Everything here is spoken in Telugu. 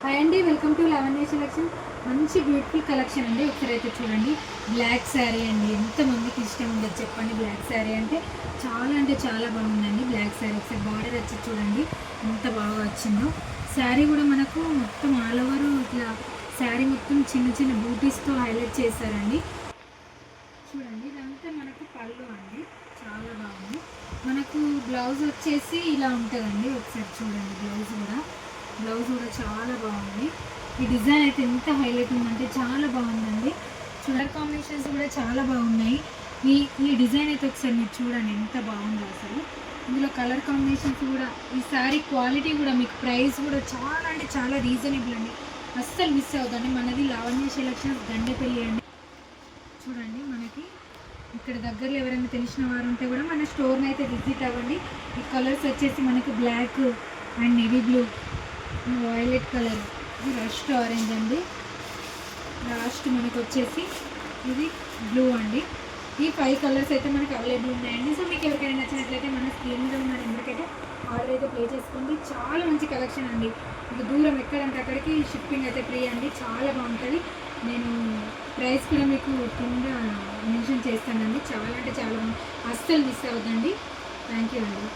హాయ్ అండి, వెల్కమ్ టు లావణ్య సెలక్షన్. మంచి బ్యూటిఫుల్ కలెక్షన్ అండి. ఒకసారి అయితే చూడండి. బ్లాక్ శారీ అండి, ఎంతమందికి ఇష్టం ఉండదు చెప్పండి. బ్లాక్ శారీ అంటే చాలా బాగుందండి. బ్లాక్ శారీ ఒకసారి బార్డర్ వచ్చి చూడండి ఎంత బాగా వచ్చిందో. శారీ కూడా మనకు మొత్తం ఆల్ ఓవర్ ఇట్లా శారీ మొత్తం చిన్న చిన్న బూటీస్తో హైలైట్ చేశారండి. చూడండి, ఇదంతా మనకు పళ్ళు అండి, చాలా బాగుంది. మనకు బ్లౌజ్ వచ్చేసి ఇలా ఉంటుందండి. ఒకసారి చూడండి, బ్లౌజ్ కూడా చాలా బాగుంది. ఈ డిజైన్ అయితే ఎంత హైలైట్ ఉందంటే చాలా బాగుందండి. కలర్ కాంబినేషన్స్ కూడా చాలా బాగున్నాయి. ఈ డిజైన్ అయితే ఒకసారి మీరు చూడండి ఎంత బాగుందో అసలు. ఇందులో కలర్ కాంబినేషన్స్ కూడా, ఈ శారీ క్వాలిటీ కూడా, మీకు ప్రైస్ కూడా చాలా అంటే చాలా రీజనబుల్ అండి. అస్సలు మిస్ అవుతుంది. మనది లావణ్య సెలక్షన్స్ గండేపల్లి అండి. చూడండి, మనకి ఇక్కడ దగ్గరలో ఎవరైనా తెలిసిన వారు ఉంటే కూడా మన స్టోర్ని అయితే విజిట్ అవ్వండి. ఈ కలర్స్ వచ్చేసి మనకి black and navy blue, violet colour, ఇది రస్ట్ ఆరెంజ్ అండి. లాస్ట్ మనకు వచ్చేసి ఇది బ్లూ అండి. ఈ 5 కలర్స్ అయితే మనకి అవైలబుల్ ఉన్నాయండి. సో మీకు ఎవరికైనా నచ్చినట్లయితే మన స్క్రీన్ మీద ఉన్న నెంబర్కైతే ఆర్డర్ అయితే ప్లే చేసుకోండి. చాలా మంచి కలెక్షన్ అండి. మీకు దూరం ఎక్కడంటే అక్కడికి షిప్పింగ్ అయితే ఫ్రీ అండి. చాలా బాగుంటుంది. నేను ప్రైస్ కూడా మీకు కింద మెన్షన్ చేస్తానండి. చాలా అంటే చాలా బాగుంది. అస్సలు మిస్ అవుతుందండి. థ్యాంక్ యూ అండి.